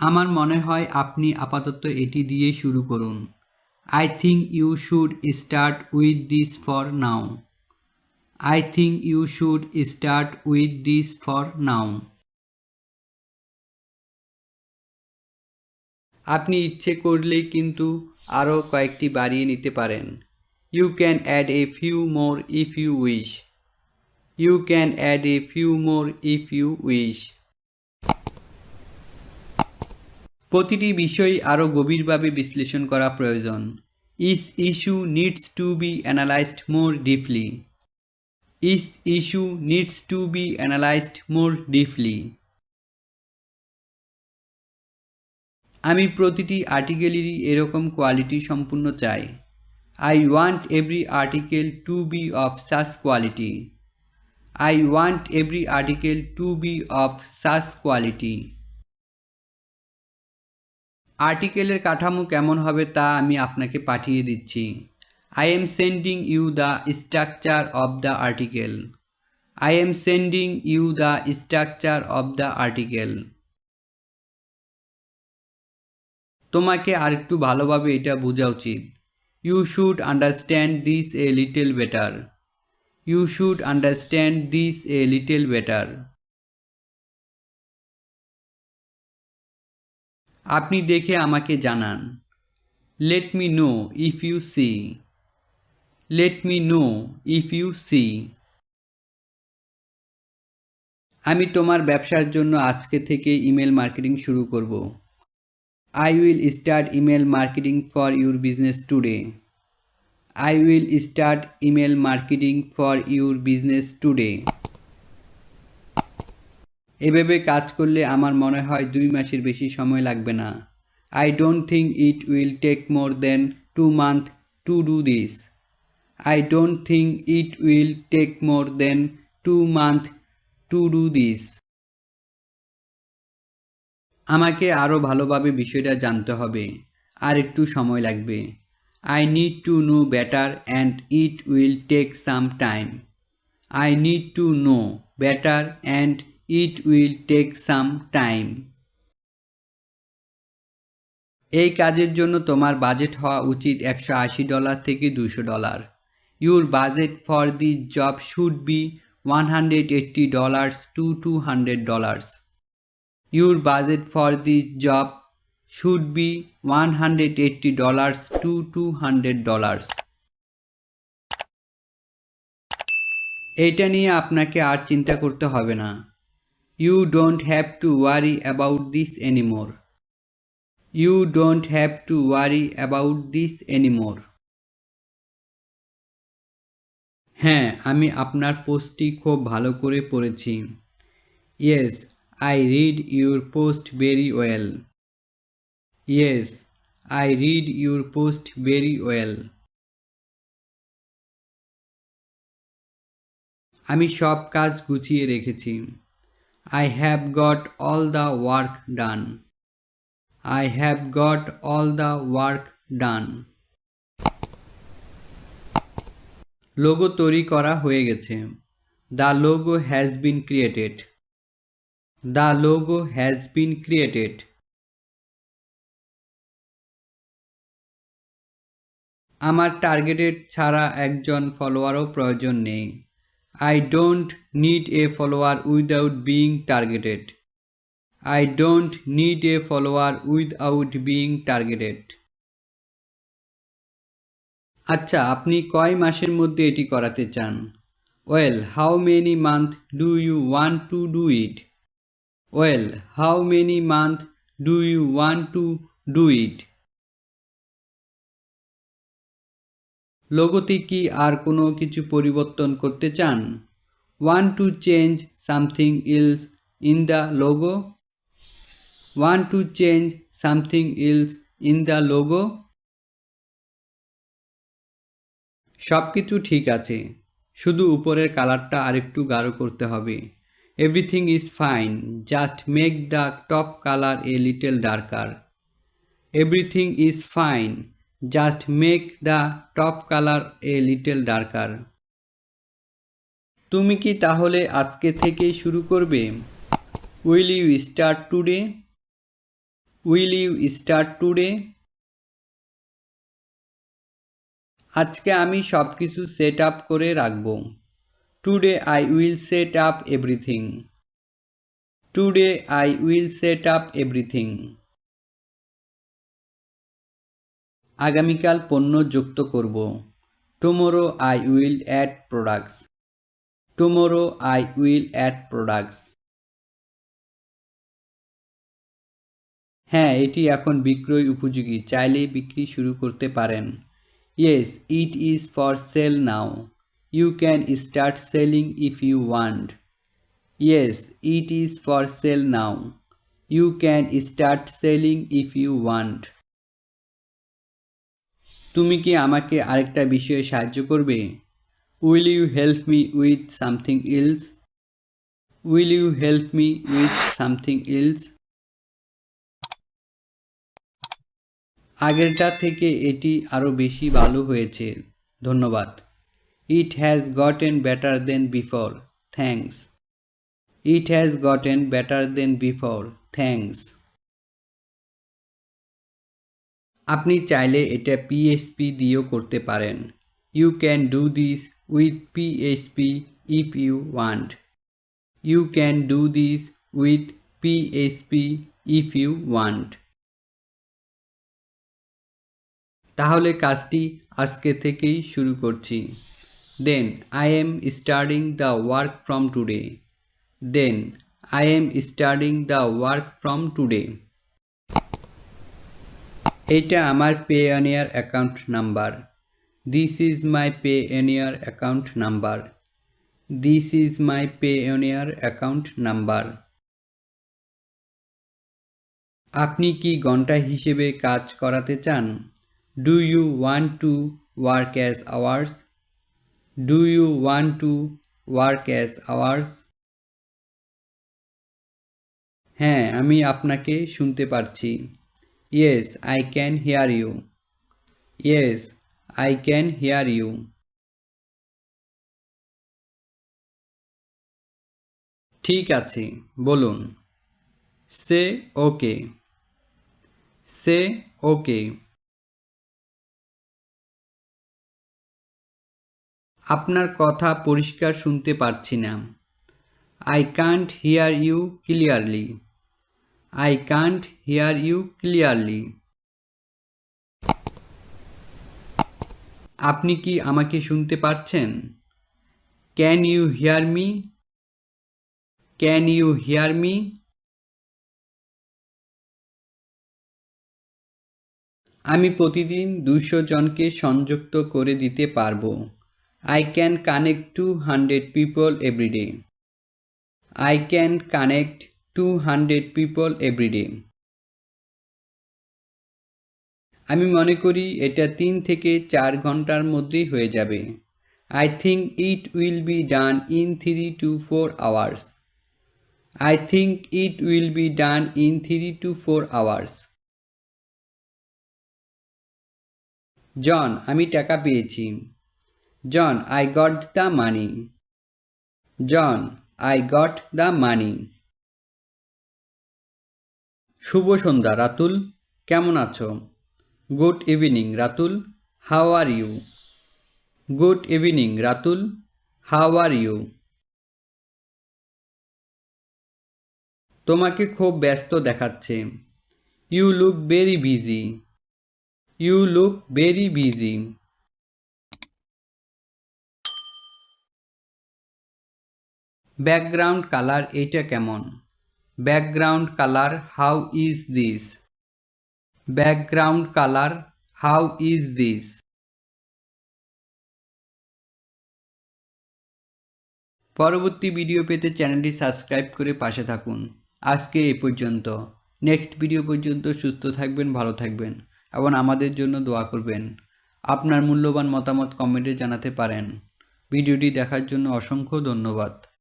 আমার মনে হয় আপনি আপাতত এটি দিয়ে শুরু করুন। I think you should start with this for now. I think you should start with this for now. আপনি ইচ্ছে করলেই কিন্তু আরও কয়েকটি বাড়িয়ে নিতে পারেন। You can add a few more if you wish. You can add a few more if you wish. প্রতিটি বিষয় আরও গভীরভাবে বিশ্লেষণ করা প্রয়োজন। Each issue needs to be analyzed more deeply. Each issue needs to be analyzed more deeply. আমি প্রতিটি আর্টিকেলেরই এরকম কোয়ালিটি সম্পূর্ণ চাই। I want every article to be of such quality. I want every article to be of such quality. আর্টিকেলের কাঠামো কেমন হবে তা আমি আপনাকে পাঠিয়ে দিচ্ছি। I am sending you the structure of the article. I am sending you the structure of the article. তোমাকে আরেকটু ভালোভাবে এটা বোঝা উচিত। You should understand this a little better. You should understand this a little better. আপনি দেখে আমাকে জানান। Let me know if you see. Let me know if you see. আমি তোমার ব্যবসার জন্য আজকে থেকে ইমেল মার্কেটিং শুরু করব। I will start email marketing for your business today. I will start email marketing for your business today. এভাবে কাজ করলে আমার মনে হয় 2 মাসের বেশি সময় লাগবে না। I don't think it will take more than 2 months to do this. I don't think it will take more than 2 months to do this. আমাকে আরও ভালোভাবে বিষয়টা জানতে হবে, আর একটু সময় লাগবে। I need to know better and it will take some time. I need to know better and it will take some time. এই কাজের জন্য তোমার বাজেট হওয়া উচিত $180 থেকে $200. Your budget for this job should be $180 to $200. Your budget for this job should be $180 to $200. এটা নিয়ে আপনাকে আর চিন্তা করতে হবে না। You don't have to worry about this anymore. You don't have to worry about this anymore. হ্যাঁ, আমি আপনার পোস্টটি খুব ভালো করে পড়েছি। Yes, I read your post very well. Yes, I read your post very well. আমি সব কাজ গুছিয়ে রেখেছি। I have got all the work done. I have got all the work done. Logo তৈরি করা হয়ে গেছে। The logo has been created. The logo has been created. আমার টার্গেটেড ছাড়া একজন ফলোয়ারও প্রয়োজন নেই। I don't need a follower without being targeted. I don't need a follower without being targeted. আচ্ছা, আপনি কয় মাসের মধ্যে এটি করাতে চান? Well, how many months do you want to do it? Well, how many months do you want to do it? লোগোতে কি আর কোনো কিছু পরিবর্তন করতে চান? Want to change something else in the logo? Want to change something else in the logo? সব কিছু ঠিক আছে, শুধু উপরের কালারটা আরেকটু গাঢ় করতে হবে। Everything is fine, just make the top color a little darker. Everything is fine, just make the top color a little darker. তুমি কি তাহলে আজকে থেকেই শুরু করবে? Will you start today? Will you start today? আজকে আমি সব কিছু সেট আপ করে রাখব। Today I will set up everything. Today I will set up everything. আগামীকাল পণ্য যুক্ত করব। Tomorrow I will add products. Tomorrow I will add products. হ্যাঁ, এটি এখন বিক্রয় উপযোগী, চাইলেই বিক্রি শুরু করতে পারেন। Yes, it is for sale now. You can start selling if you want. Yes, it is for sale now. You can start selling if you want. তুমি কি আমাকে আরেকটা বিষয়ে সাহায্য করবে? Will you help me with something else? Will you help me with something else? আগেরটা থেকে এটি আরও বেশি ভালো হয়েছে, ধন্যবাদ। It has gotten better than before, thanks. It has gotten better than before, thanks. আপনি চাইলে এটা পিএইচপি দিয়েও করতে পারেন। You can do this with PHP if you want. You can do this with PHP if you want. তাহলে কাজটি আজকে থেকেই শুরু করছি। Then I am starting the work from today. Then I am starting the work from today. এটা আমার Payoneer account number. This is my Payoneer account number. This is my Payoneer account number. আপনি কি ঘন্টা হিসেবে কাজ করাতে চান? Do you want to work as hours? Do you want to work as hours? হ্যাঁ, আমি আপনাকে শুনতে পারছি। Yes, I can hear you. Yes, I can hear you. ঠিক আছে, বলুন। সে ওকে। সে ওকে। আপনার কথা পরিষ্কার শুনতে পারছি না। I can't hear you clearly. I can't hear you clearly. আপনি কি আমাকে শুনতে পারছেন? Can you hear me? Can you hear me? আমি প্রতিদিন 200 জনকে সংযুক্ত করে দিতে পারবো। I can connect 200 people every day. I can connect 200 people every day. আমি মনে করি এটা 3 থেকে 4 ঘন্টার মধ্যেই হয়ে যাবে। I think it will be done in 3 to 4 hours. I think it will be done in 3 to 4 hours. জন, আমি টাকা পেয়েছি। জন, I got the money. John, I got the money. শুভ সন্ধ্যা রাতুল, কেমন আছো? Good evening Ratul, how are you? Good evening Ratul, how are you? তোমাকে খুব ব্যস্ত দেখাচ্ছে। You look very busy. You look very busy. Background colour এইটা কেমন? Background colour how is this? Background colour how is this? পরবর্তী video পেতে চ্যানেলটি subscribe করে পাশে থাকুন। আজকে এই পর্যন্ত। নেক্সট ভিডিও পর্যন্ত সুস্থ থাকবেন, ভালো থাকবেন এবং আমাদের জন্য দোয়া করবেন। আপনার মূল্যবান মতামত কমেন্টে জানাতে পারেন। ভিডিওটি দেখার জন্য অসংখ্য ধন্যবাদ।